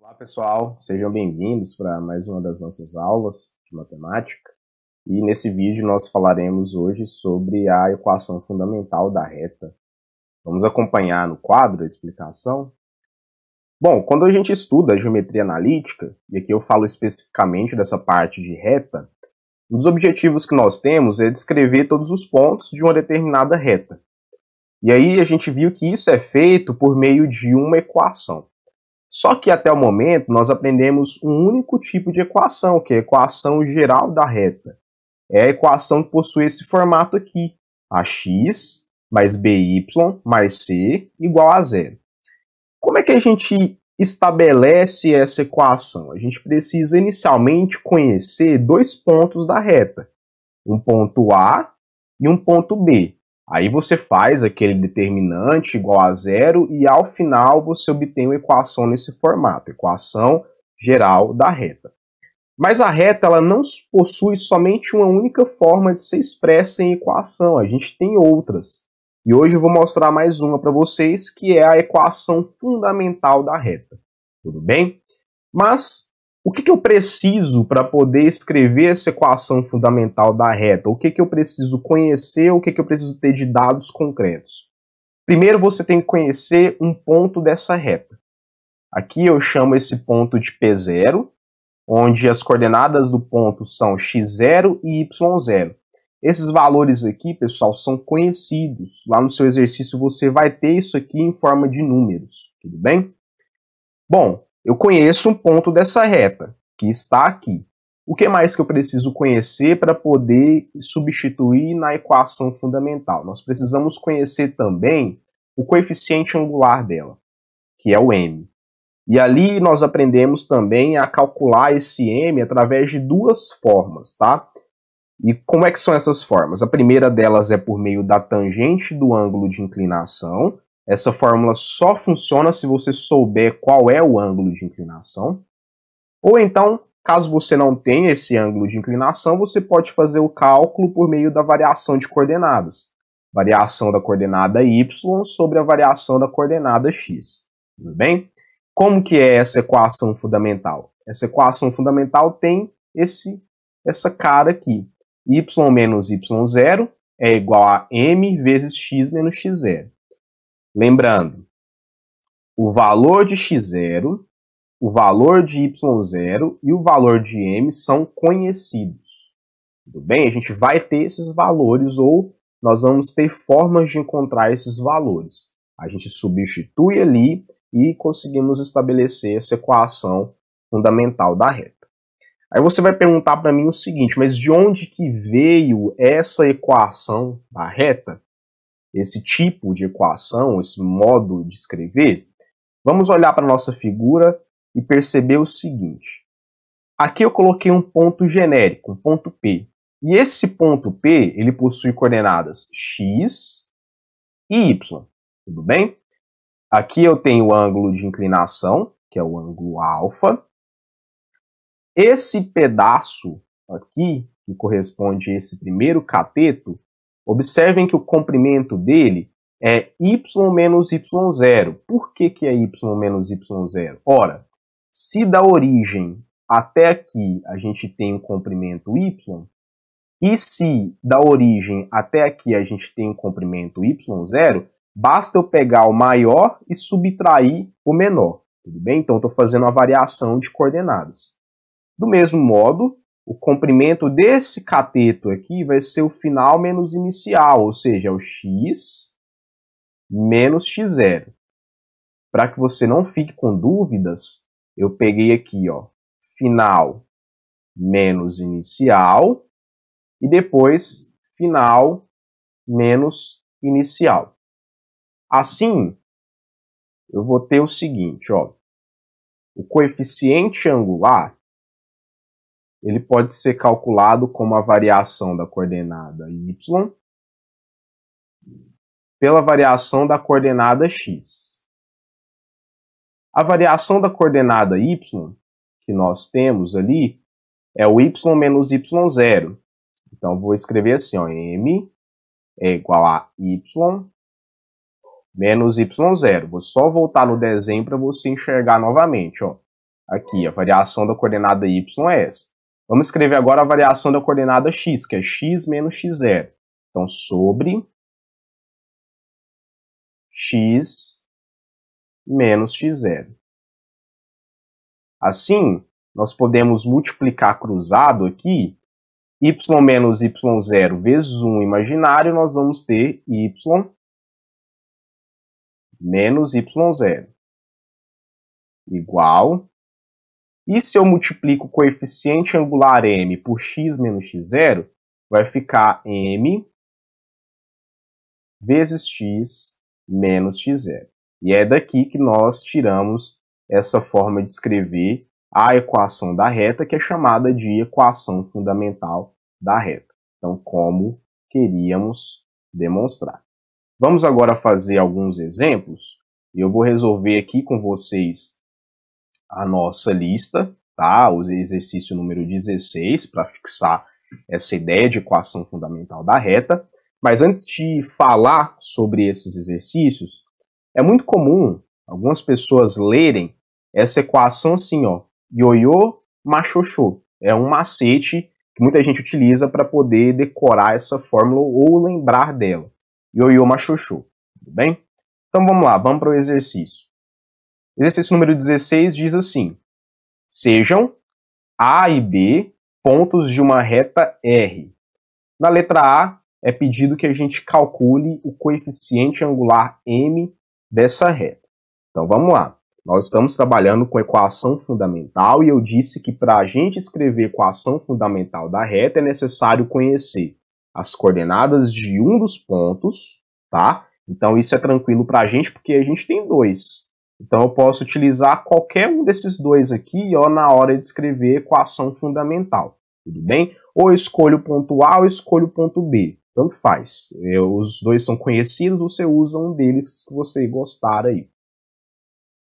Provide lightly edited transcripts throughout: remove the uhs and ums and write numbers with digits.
Olá pessoal, sejam bem-vindos para mais uma das nossas aulas de matemática. E nesse vídeo nós falaremos hoje sobre a equação fundamental da reta. Vamos acompanhar no quadro a explicação? Bom, quando a gente estuda a geometria analítica, e aqui eu falo especificamente dessa parte de reta, um dos objetivos que nós temos é descrever todos os pontos de uma determinada reta. E aí a gente viu que isso é feito por meio de uma equação. Só que até o momento nós aprendemos um único tipo de equação, que é a equação geral da reta. É a equação que possui esse formato aqui, ax mais by mais c igual a zero. Como é que a gente estabelece essa equação? A gente precisa inicialmente conhecer dois pontos da reta, um ponto A e um ponto B. Aí você faz aquele determinante igual a zero e ao final você obtém uma equação nesse formato, equação geral da reta. Mas a reta ela não possui somente uma única forma de ser expressa em equação, a gente tem outras. E hoje eu vou mostrar mais uma para vocês, que é a equação fundamental da reta. Tudo bem? Mas o que eu preciso para poder escrever essa equação fundamental da reta? O que eu preciso conhecer? O que eu preciso ter de dados concretos? Primeiro você tem que conhecer um ponto dessa reta. Aqui eu chamo esse ponto de P0, onde as coordenadas do ponto são x0 e y0. Esses valores aqui, pessoal, são conhecidos. Lá no seu exercício você vai ter isso aqui em forma de números, tudo bem? Bom, eu conheço um ponto dessa reta, que está aqui. O que mais que eu preciso conhecer para poder substituir na equação fundamental? Nós precisamos conhecer também o coeficiente angular dela, que é o m. E ali nós aprendemos também a calcular esse m através de duas formas, tá? E como é que são essas formas? A primeira delas é por meio da tangente do ângulo de inclinação. Essa fórmula só funciona se você souber qual é o ângulo de inclinação. Ou então, caso você não tenha esse ângulo de inclinação, você pode fazer o cálculo por meio da variação de coordenadas. Variação da coordenada y sobre a variação da coordenada x. Tudo bem? Como que é essa equação fundamental? Essa equação fundamental tem essa cara aqui. Y menos y0 é igual a m vezes x menos x0. Lembrando, o valor de x0, o valor de y0 e o valor de m são conhecidos. Tudo bem? A gente vai ter esses valores ou nós vamos ter formas de encontrar esses valores. A gente substitui ali e conseguimos estabelecer essa equação fundamental da reta. Aí você vai perguntar para mim o seguinte, mas de onde que veio essa equação da reta? Esse tipo de equação, esse modo de escrever? Vamos olhar para a nossa figura e perceber o seguinte. Aqui eu coloquei um ponto genérico, um ponto P. E esse ponto P, ele possui coordenadas x e y. Tudo bem? Aqui eu tenho o ângulo de inclinação, que é o ângulo alfa. Esse pedaço aqui, que corresponde a esse primeiro cateto, observem que o comprimento dele é y menos y0. Por que é y menos y0? Ora, se da origem até aqui a gente tem um comprimento y, e se da origem até aqui a gente tem um comprimento y0, basta eu pegar o maior e subtrair o menor. Tudo bem? Então, eu estou fazendo uma variação de coordenadas. Do mesmo modo, o comprimento desse cateto aqui vai ser o final menos inicial, ou seja, o x menos x0. Para que você não fique com dúvidas, eu peguei aqui, ó, final menos inicial e depois final menos inicial. Assim, eu vou ter o seguinte, ó, o coeficiente angular ele pode ser calculado como a variação da coordenada y pela variação da coordenada x. A variação da coordenada y que nós temos ali é o y menos y0. Então, vou escrever assim, ó, m é igual a y menos y0. Vou só voltar no desenho para você enxergar novamente, ó. Aqui, a variação da coordenada y é essa. Vamos escrever agora a variação da coordenada x, que é x menos x0. Então, sobre x menos x0. Assim, nós podemos multiplicar cruzado aqui, y menos y0 vezes 1 imaginário, nós vamos ter y menos y0 igual. E se eu multiplico o coeficiente angular m por x menos x0, vai ficar m vezes x menos x0. E é daqui que nós tiramos essa forma de escrever a equação da reta, que é chamada de equação fundamental da reta. Então, como queríamos demonstrar. Vamos agora fazer alguns exemplos. Eu vou resolver aqui com vocês a nossa lista, tá? O exercício número 16, para fixar essa ideia de equação fundamental da reta. Mas antes de falar sobre esses exercícios, é muito comum algumas pessoas lerem essa equação assim, ó, ioiô machoxô. É um macete que muita gente utiliza para poder decorar essa fórmula ou lembrar dela. Ioiô machoxô, tudo bem? Então vamos lá, vamos para o exercício. Exercício número 16 diz assim: sejam A e B pontos de uma reta R. Na letra A, é pedido que a gente calcule o coeficiente angular m dessa reta. Então vamos lá. Nós estamos trabalhando com equação fundamental e eu disse que para a gente escrever equação fundamental da reta é necessário conhecer as coordenadas de um dos pontos, tá? Então isso é tranquilo para a gente porque a gente tem dois. Então eu posso utilizar qualquer um desses dois aqui, ó, na hora de escrever equação fundamental, tudo bem? Ou eu escolho o ponto A ou eu escolho o ponto B, tanto faz. Os dois são conhecidos, você usa um deles que você gostar aí.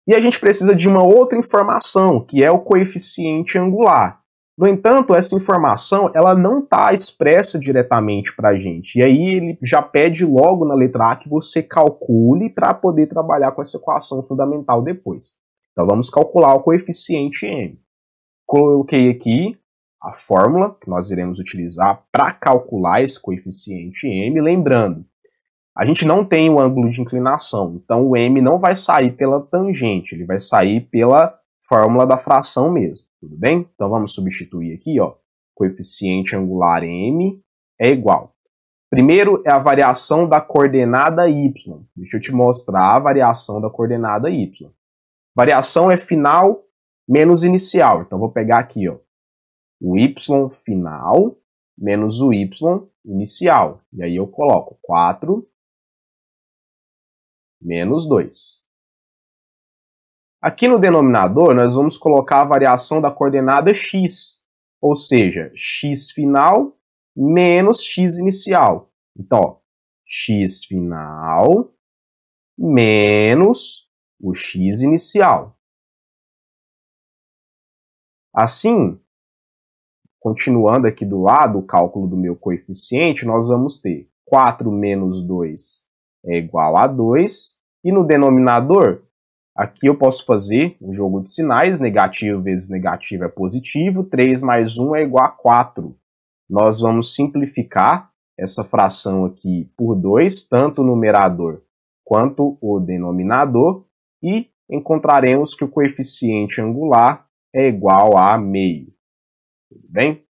E a gente precisa de uma outra informação, que é o coeficiente angular. No entanto, essa informação ela não está expressa diretamente para a gente. E aí ele já pede logo na letra A que você calcule para poder trabalhar com essa equação fundamental depois. Então vamos calcular o coeficiente m. Coloquei aqui a fórmula que nós iremos utilizar para calcular esse coeficiente m. Lembrando, a gente não tem o ângulo de inclinação, então o m não vai sair pela tangente, ele vai sair pela fórmula da fração mesmo, tudo bem? Então vamos substituir aqui, ó, coeficiente angular m é igual. Primeiro é a variação da coordenada y. Deixa eu te mostrar a variação da coordenada y. Variação é final menos inicial, então vou pegar aqui, ó, o y final menos o y inicial. E aí eu coloco 4 menos 2. Aqui no denominador, nós vamos colocar a variação da coordenada x, ou seja, x final menos x inicial. Então, ó, x final menos o x inicial. Assim, continuando aqui do lado o cálculo do meu coeficiente, nós vamos ter 4 menos 2 é igual a 2, e no denominador, aqui eu posso fazer um jogo de sinais, negativo vezes negativo é positivo, 3 mais 1 é igual a 4. Nós vamos simplificar essa fração aqui por 2, tanto o numerador quanto o denominador, e encontraremos que o coeficiente angular é igual a meio. Tudo bem?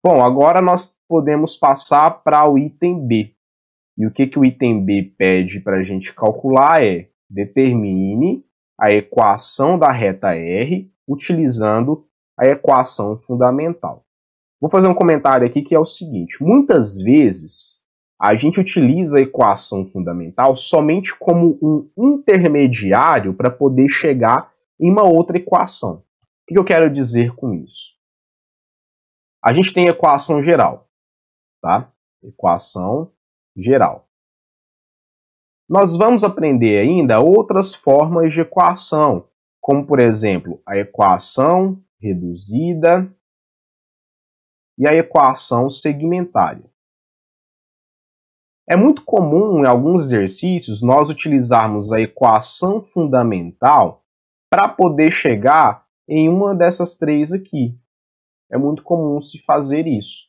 Bom, agora nós podemos passar para o item B. E o que o item B pede para a gente calcular é: determine a equação da reta R utilizando a equação fundamental. Vou fazer um comentário aqui que é o seguinte: muitas vezes a gente utiliza a equação fundamental somente como um intermediário para poder chegar em uma outra equação. O que eu quero dizer com isso? A gente tem a equação geral, tá? Equação geral. Nós vamos aprender ainda outras formas de equação, como, por exemplo, a equação reduzida e a equação segmentária. É muito comum, em alguns exercícios, nós utilizarmos a equação fundamental para poder chegar em uma dessas três aqui. É muito comum se fazer isso.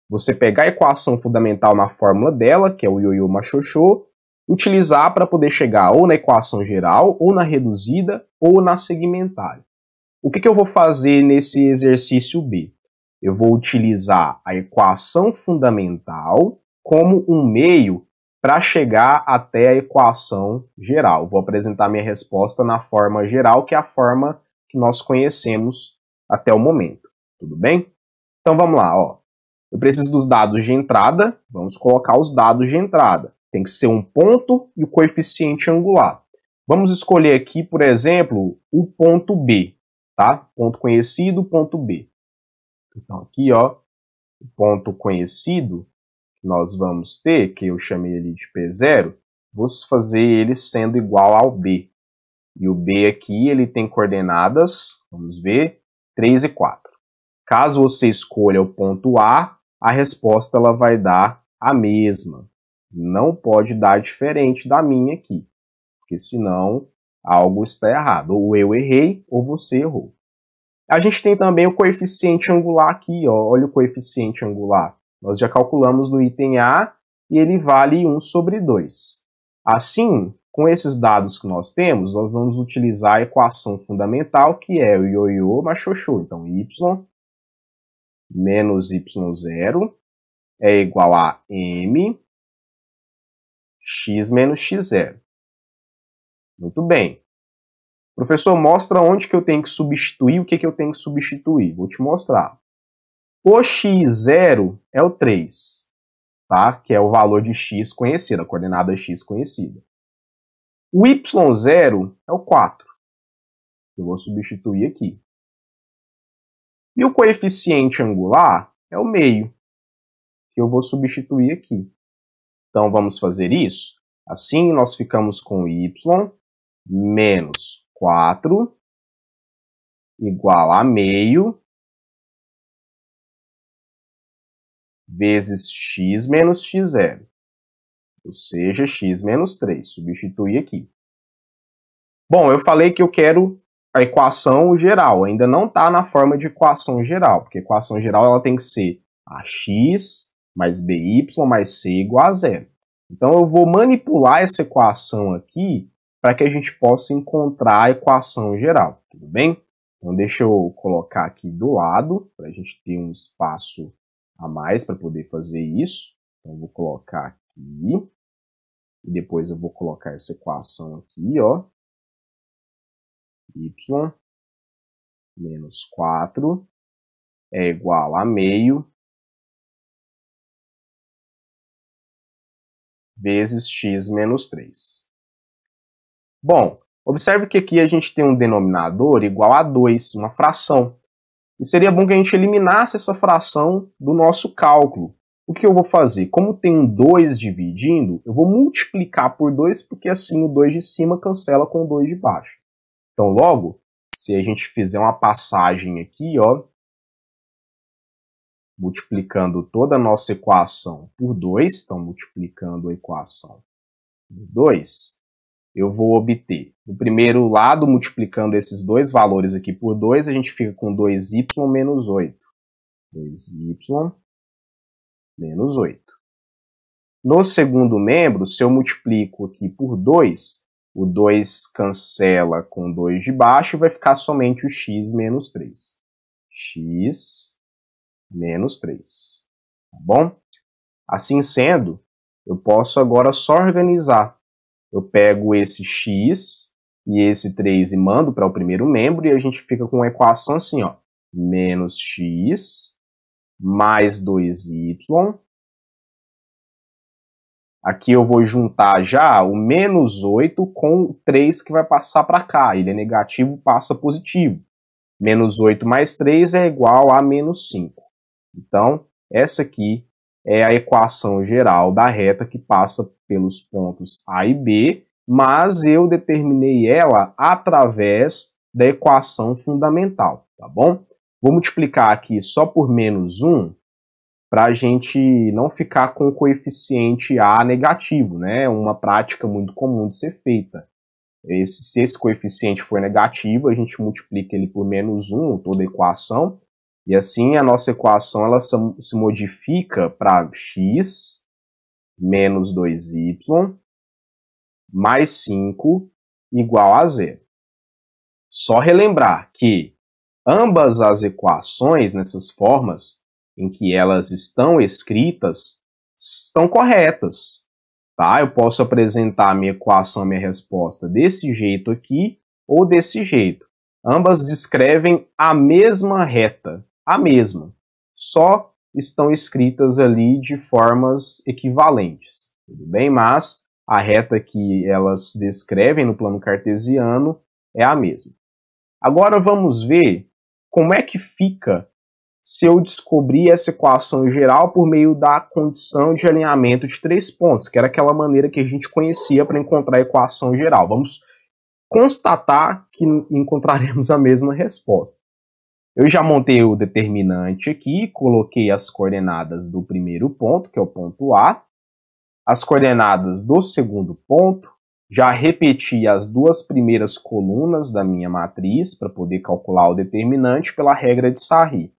Você pegar a equação fundamental na fórmula dela, que é o ioiô mais xoxô, utilizar para poder chegar ou na equação geral, ou na reduzida, ou na segmentária. O que eu vou fazer nesse exercício B? Eu vou utilizar a equação fundamental como um meio para chegar até a equação geral. Vou apresentar minha resposta na forma geral, que é a forma que nós conhecemos até o momento. Tudo bem? Então vamos lá, ó. Eu preciso dos dados de entrada, vamos colocar os dados de entrada. Tem que ser um ponto e o coeficiente angular. Vamos escolher aqui, por exemplo, o ponto B, tá? Ponto conhecido, ponto B. Então aqui, ó, o ponto conhecido que nós vamos ter, que eu chamei ele de P0, vou fazer ele sendo igual ao B. E o B aqui, ele tem coordenadas, vamos ver, 3 e 4. Caso você escolha o ponto A, a resposta ela vai dar a mesma. Não pode dar diferente da minha aqui, porque senão algo está errado. Ou eu errei, ou você errou. A gente tem também o coeficiente angular aqui, ó. Olha o coeficiente angular. Nós já calculamos no item A e ele vale 1 sobre 2. Assim, com esses dados que nós temos, nós vamos utilizar a equação fundamental, que é o ioiô mais xoxô. Então, y menos y0 é igual a m x menos x0. Muito bem. Professor, mostra onde que eu tenho que substituir, o que que eu tenho que substituir. Vou te mostrar. O x0 é o 3, tá? Que é o valor de x conhecido, a coordenada x conhecida. O y0 é o 4. Eu vou substituir aqui. E o coeficiente angular é o meio, que eu vou substituir aqui. Então, vamos fazer isso. Assim, nós ficamos com y menos 4 igual a meio vezes x menos x0. Ou seja, x menos 3. Substituir aqui. Bom, eu falei que eu quero a equação geral. Ainda não está na forma de equação geral, porque a equação geral ela tem que ser ax mais by mais c igual a 0. Então, eu vou manipular essa equação aqui para que a gente possa encontrar a equação geral, tudo bem? Então, deixa eu colocar aqui do lado, para a gente ter um espaço a mais para poder fazer isso. Então, eu vou colocar aqui, e depois eu vou colocar essa equação aqui, ó. Y menos 4 é igual a meio vezes x menos 3. Bom, observe que aqui a gente tem um denominador igual a 2, uma fração. E seria bom que a gente eliminasse essa fração do nosso cálculo. O que eu vou fazer? Como tem um 2 dividindo, eu vou multiplicar por 2, porque assim o 2 de cima cancela com o 2 de baixo. Então, logo, se a gente fizer uma passagem aqui, ó, multiplicando toda a nossa equação por 2, então multiplicando a equação por 2, eu vou obter, no primeiro lado, multiplicando esses dois valores aqui por 2, a gente fica com 2y menos 8. 2y menos 8. No segundo membro, se eu multiplico aqui por 2, o 2 cancela com 2 de baixo e vai ficar somente o x menos 3. X menos 3. Tá bom? Assim sendo, eu posso agora só organizar. Eu pego esse x e esse 3 e mando para o primeiro membro e a gente fica com uma equação assim, ó. Menos x mais 2y. Aqui eu vou juntar já o menos 8 com o 3 que vai passar para cá. Ele é negativo, passa positivo. Menos 8 mais 3 é igual a menos 5. Então, essa aqui é a equação geral da reta que passa pelos pontos A e B, mas eu determinei ela através da equação fundamental, tá bom? Vou multiplicar aqui só por menos 1, para a gente não ficar com o coeficiente A negativo, né? Uma prática muito comum de ser feita. Se esse coeficiente for negativo, a gente multiplica ele por menos 1, toda a equação, e assim a nossa equação ela se modifica para x menos 2y mais 5 igual a 0. Só relembrar que ambas as equações, nessas formas em que elas estão escritas, estão corretas. Tá? Eu posso apresentar a minha equação, a minha resposta desse jeito aqui ou desse jeito. Ambas descrevem a mesma reta, a mesma. Só estão escritas ali de formas equivalentes. Tudo bem? Mas a reta que elas descrevem no plano cartesiano é a mesma. Agora vamos ver como é que fica se eu descobrir essa equação geral por meio da condição de alinhamento de 3 pontos, que era aquela maneira que a gente conhecia para encontrar a equação geral. Vamos constatar que encontraremos a mesma resposta. Eu já montei o determinante aqui, coloquei as coordenadas do primeiro ponto, que é o ponto A, as coordenadas do segundo ponto, já repeti as duas primeiras colunas da minha matriz para poder calcular o determinante pela regra de Sarri.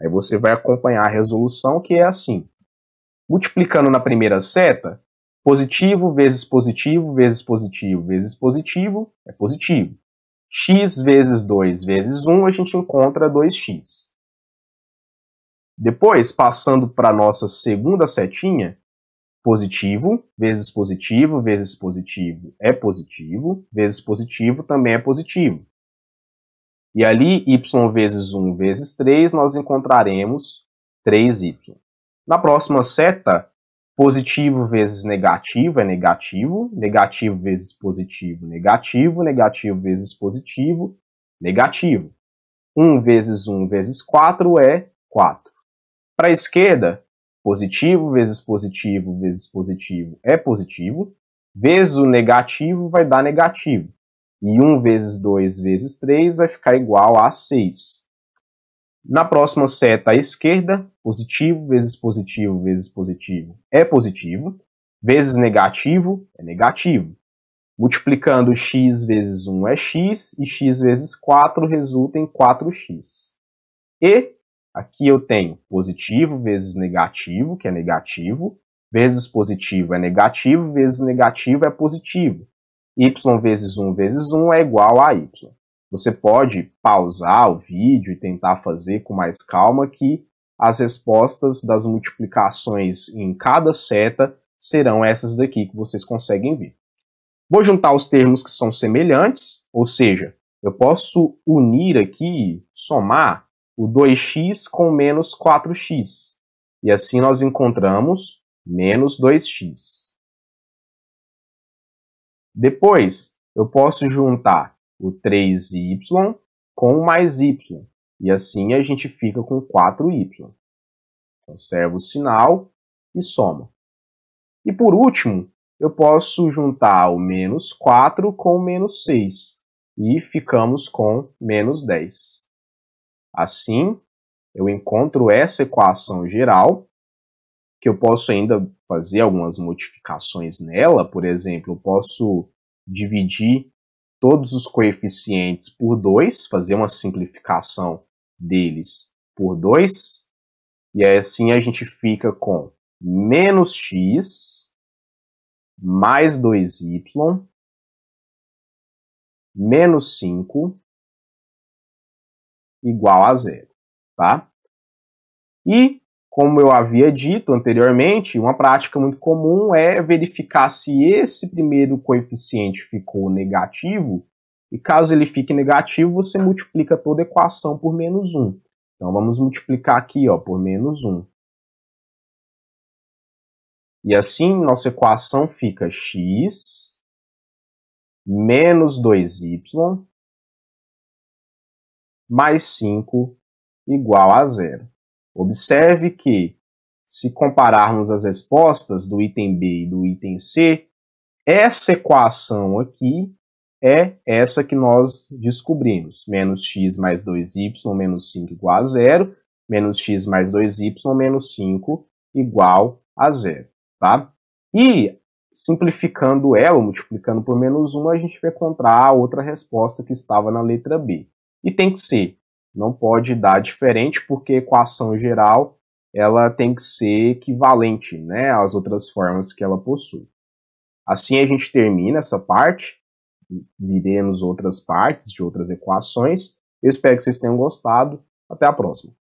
Aí você vai acompanhar a resolução, que é assim. Multiplicando na primeira seta, positivo vezes positivo vezes positivo vezes positivo é positivo. X vezes 2 vezes 1, a gente encontra 2x. Depois, passando para a nossa segunda setinha, positivo vezes positivo vezes positivo é positivo, vezes positivo também é positivo. E ali, y vezes 1 vezes 3, nós encontraremos 3y. Na próxima seta, positivo vezes negativo é negativo, negativo vezes positivo, negativo, negativo vezes positivo, negativo. 1 vezes 4 é 4. Para a esquerda, positivo vezes positivo vezes positivo é positivo, vezes o negativo vai dar negativo. E 1 vezes 2 vezes 3 vai ficar igual a 6. Na próxima seta à esquerda, positivo vezes positivo vezes positivo é positivo, vezes negativo é negativo. Multiplicando x vezes 1 é x, e x vezes 4 resulta em 4x. E aqui eu tenho positivo vezes negativo, que é negativo, vezes positivo é negativo, vezes negativo é positivo. Y vezes 1 vezes 1 é igual a y. Você pode pausar o vídeo e tentar fazer com mais calma, que as respostas das multiplicações em cada seta serão essas daqui que vocês conseguem ver. Vou juntar os termos que são semelhantes, ou seja, eu posso unir aqui, somar o 2x com menos 4x. E assim nós encontramos menos 2x. Depois, eu posso juntar o 3y com mais y. E assim a gente fica com 4y. Conservo o sinal e soma. E por último, eu posso juntar o menos 4 com o menos 6. E ficamos com menos 10. Assim, eu encontro essa equação geral, que eu posso ainda fazer algumas modificações nela. Por exemplo, eu posso dividir todos os coeficientes por 2, fazer uma simplificação deles por 2, e assim a gente fica com menos x mais 2y menos 5 igual a 0, tá? E, como eu havia dito anteriormente, uma prática muito comum é verificar se esse primeiro coeficiente ficou negativo, e caso ele fique negativo, você multiplica toda a equação por menos 1. Então, vamos multiplicar aqui, ó, por menos 1. E assim, nossa equação fica x menos 2y mais 5 igual a 0. Observe que, se compararmos as respostas do item B e do item C, essa equação aqui é essa que nós descobrimos. Menos x mais 2y menos 5 igual a 0, menos x mais 2y menos 5 igual a 0. Tá? E simplificando ela, multiplicando por -1, a gente vai encontrar a outra resposta que estava na letra B. E tem que ser, não pode dar diferente, porque a equação geral ela tem que ser equivalente, né, às outras formas que ela possui. Assim a gente termina essa parte, viremos outras partes de outras equações. Eu espero que vocês tenham gostado. Até a próxima.